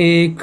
1,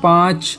5,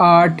8,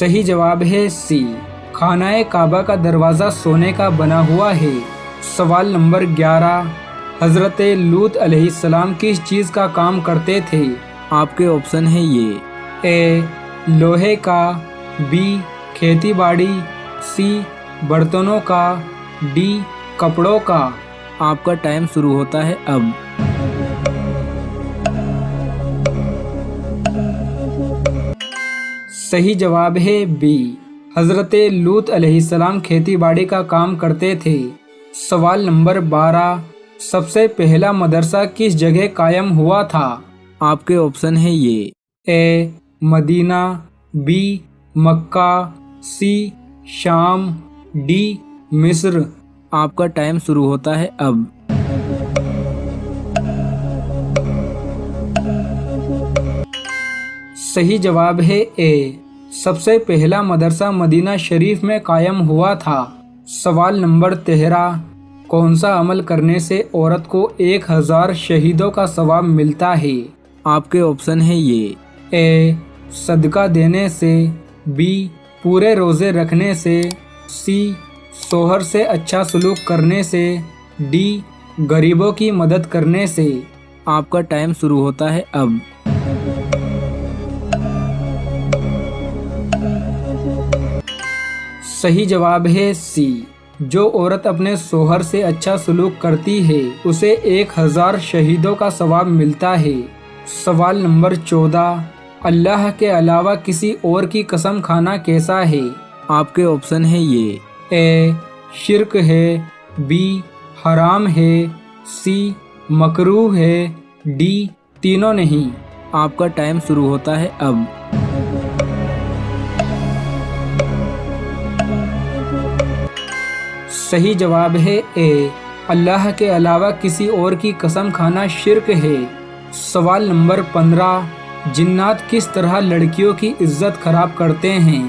صحیح جواب ہے سی، خانہ کعبہ کا دروازہ سونے کا بنا ہوا ہے۔ سوال نمبر 11، حضرت لوط علیہ السلام کس چیز کا کام کرتے تھے؟ آپ کے آپشن ہیں یہ، اے لوہے کا، بی کھیتی باڑی، سی برتنوں کا، ڈی کپڑوں کا۔ آپ کا ٹائم شروع ہوتا ہے اب۔ صحیح جواب ہے بی، حضرت لوط علیہ السلام کھیتی باڑی کا کام کرتے تھے۔ سوال نمبر 12، سب سے پہلا مدرسہ کس جگہ قائم ہوا تھا؟ آپ کے آپشن ہیں یہ، اے مدینہ، بی مکہ، سی شام، ڈی مصر۔ آپ کا ٹائم شروع ہوتا ہے اب۔ صحیح جواب ہے اے، سب سے پہلا مدرسہ مدینہ شریف میں قائم ہوا تھا۔ سوال نمبر 13، کون سا عمل کرنے سے عورت کو 1000 شہیدوں کا ثواب ملتا ہے؟ آپ کے آپشن ہیں یہ، اے صدقہ دینے سے، بی پورے روزے رکھنے سے، سی شوہر سے اچھا سلوک کرنے سے، ڈی غریبوں کی مدد کرنے سے۔ آپ کا ٹائم شروع ہوتا ہے اب۔ صحیح جواب ہے سی، جو عورت اپنے شوہر سے اچھا سلوک کرتی ہے اسے 1000 شہیدوں کا ثواب ملتا ہے۔ سوال نمبر 14، اللہ کے علاوہ کسی اور کی قسم کھانا کیسا ہے؟ آپ کے آپشن ہیں یہ، اے شرک ہے، بی حرام ہے، سی مکروہ ہے، ڈی تینوں نہیں۔ آپ کا ٹائم شروع ہوتا ہے اب۔ صحیح جواب ہے اے، اللہ کے علاوہ کسی اور کی قسم کھانا شرک ہے۔ سوال نمبر 15، جنات کس طرح لڑکیوں کی عزت خراب کرتے ہیں؟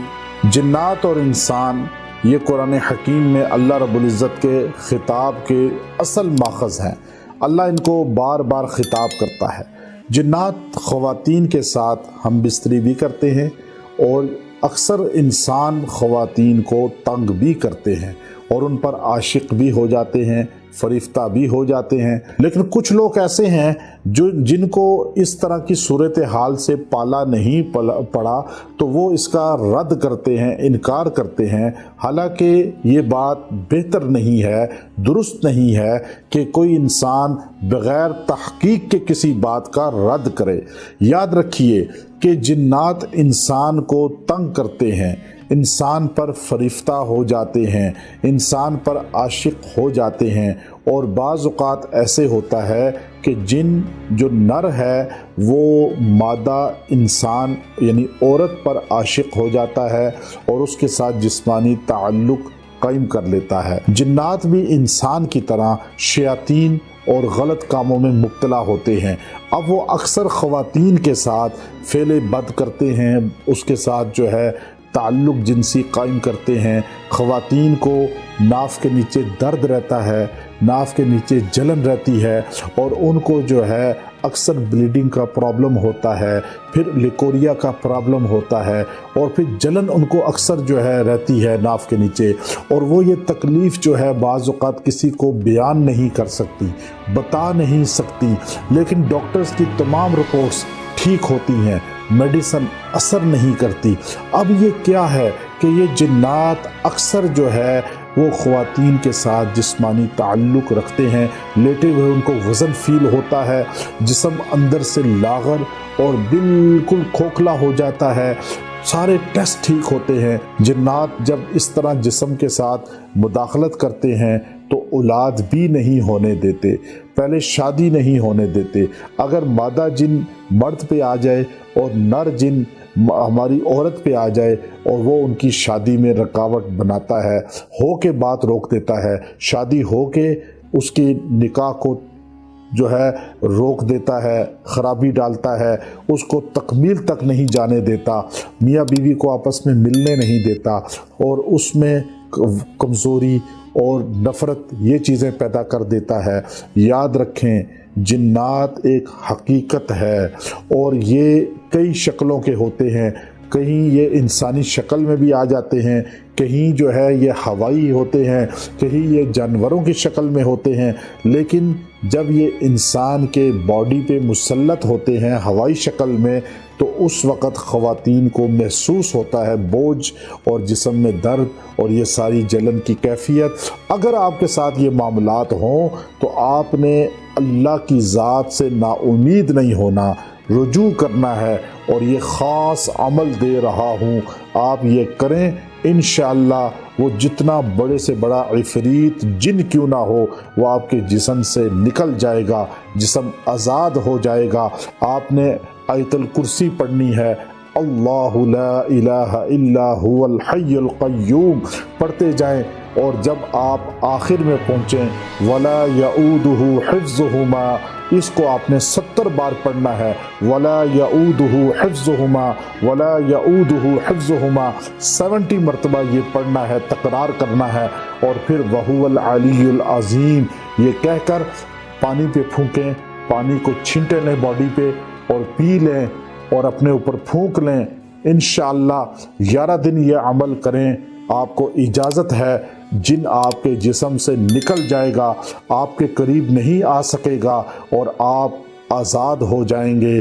جنات اور انسان یہ قرآن حکیم میں اللہ رب العزت کے خطاب کے اصل ماخذ ہیں۔ اللہ ان کو بار بار خطاب کرتا ہے۔ جنات خواتین کے ساتھ ہم بستری بھی کرتے ہیں اور اکثر انسان خواتین کو تنگ بھی کرتے ہیں اور ان پر عاشق بھی ہو جاتے ہیں، فریفتہ بھی ہو جاتے ہیں۔ لیکن کچھ لوگ ایسے ہیں جن کو اس طرح کی صورتحال سے پالا نہیں پڑا تو وہ اس کا رد کرتے ہیں، انکار کرتے ہیں، حالانکہ یہ بات بہتر نہیں ہے، درست نہیں ہے کہ کوئی انسان بغیر تحقیق کے کسی بات کا رد کرے۔ یاد رکھیے کہ جنات انسان کو تنگ کرتے ہیں، انسان پر فریفتہ ہو جاتے ہیں، انسان پر عاشق ہو جاتے ہیں، اور بعض اوقات ایسے ہوتا ہے کہ جن جو نر ہے وہ مادہ انسان یعنی عورت پر عاشق ہو جاتا ہے اور اس کے ساتھ جسمانی تعلق قائم کر لیتا ہے۔ جنات بھی انسان کی طرح شیاطین اور غلط کاموں میں مبتلا ہوتے ہیں۔ اب وہ اکثر خواتین کے ساتھ فعل بد کرتے ہیں، اس کے ساتھ جو ہے تعلق جنسی قائم کرتے ہیں۔ خواتین کو ناف کے نیچے درد رہتا ہے، ناف کے نیچے جلن رہتی ہے اور ان کو جو ہے اکثر بلیڈنگ کا پرابلم ہوتا ہے، پھر لیکوریا کا پرابلم ہوتا ہے اور پھر جلن ان کو اکثر جو ہے رہتی ہے ناف کے نیچے، اور وہ یہ تکلیف جو ہے بعض اوقات کسی کو بیان نہیں کر سکتی، بتا نہیں سکتی، لیکن ڈاکٹرز کی تمام رپورٹس ٹھیک ہوتی ہیں، میڈیسن اثر نہیں کرتی۔ اب یہ کیا ہے کہ یہ جنات اکثر جو ہے وہ خواتین کے ساتھ جسمانی تعلق رکھتے ہیں، لیٹے ہوئے ان کو وزن فیل ہوتا ہے، جسم اندر سے لاغر اور بالکل کھوکھلا ہو جاتا ہے، سارے ٹیسٹ ٹھیک ہوتے ہیں۔ جنات جب اس طرح جسم کے ساتھ مداخلت کرتے ہیں تو اولاد بھی نہیں ہونے دیتے، پہلے شادی نہیں ہونے دیتے۔ اگر مادہ جن مرد پہ آ جائے اور نر جن ہماری عورت پہ آ جائے اور وہ ان کی شادی میں رکاوٹ بناتا ہے، ہو کے بات روک دیتا ہے، شادی ہو کے اس کی نکاح کو جو ہے روک دیتا ہے، خرابی ڈالتا ہے، اس کو تکمیل تک نہیں جانے دیتا، میاں بیوی کو آپس میں ملنے نہیں دیتا اور اس میں کمزوری اور نفرت یہ چیزیں پیدا کر دیتا ہے۔ یاد رکھیں جنات ایک حقیقت ہے اور یہ کئی شکلوں کے ہوتے ہیں، کہیں یہ انسانی شکل میں بھی آ جاتے ہیں، کہیں جو ہے یہ ہوائی ہوتے ہیں، کہیں یہ جانوروں کی شکل میں ہوتے ہیں، لیکن جب یہ انسان کے باڈی پہ مسلط ہوتے ہیں ہوائی شکل میں تو اس وقت خواتین کو محسوس ہوتا ہے بوجھ اور جسم میں درد اور یہ ساری جلن کی کیفیت۔ اگر آپ کے ساتھ یہ معاملات ہوں تو آپ نے اللہ کی ذات سے نا امید نہیں ہونا، رجوع کرنا ہے، اور یہ خاص عمل دے رہا ہوں آپ یہ کریں، انشاءاللہ وہ جتنا بڑے سے بڑا عفریت جن کیوں نہ ہو وہ آپ کے جسم سے نکل جائے گا، جسم آزاد ہو جائے گا۔ آپ نے آیت الکرسی پڑھنی ہے، اللہ لا الہ الا هو الحی القیوم پڑھتے جائیں، اور جب آپ آخر میں پہنچیں ولا یعودہ حفظہما، اس کو آپ نے 70 بار پڑھنا ہے، ولا یعودہ حفظہما ولا یعودہ حفظہما 70 مرتبہ یہ پڑھنا ہے، تکرار کرنا ہے، اور پھر وہو العلی العظیم یہ کہہ کر پانی پہ پھونکیں، پانی کو چھینٹے لیں باڈی پہ اور پی لیں اور اپنے اوپر پھونک لیں۔ انشاءاللہ 11 دن یہ عمل کریں، آپ کو اجازت ہے جن آپ کے جسم سے نکل جائے گا، آپ کے قریب نہیں آ سکے گا اور آپ آزاد ہو جائیں گے۔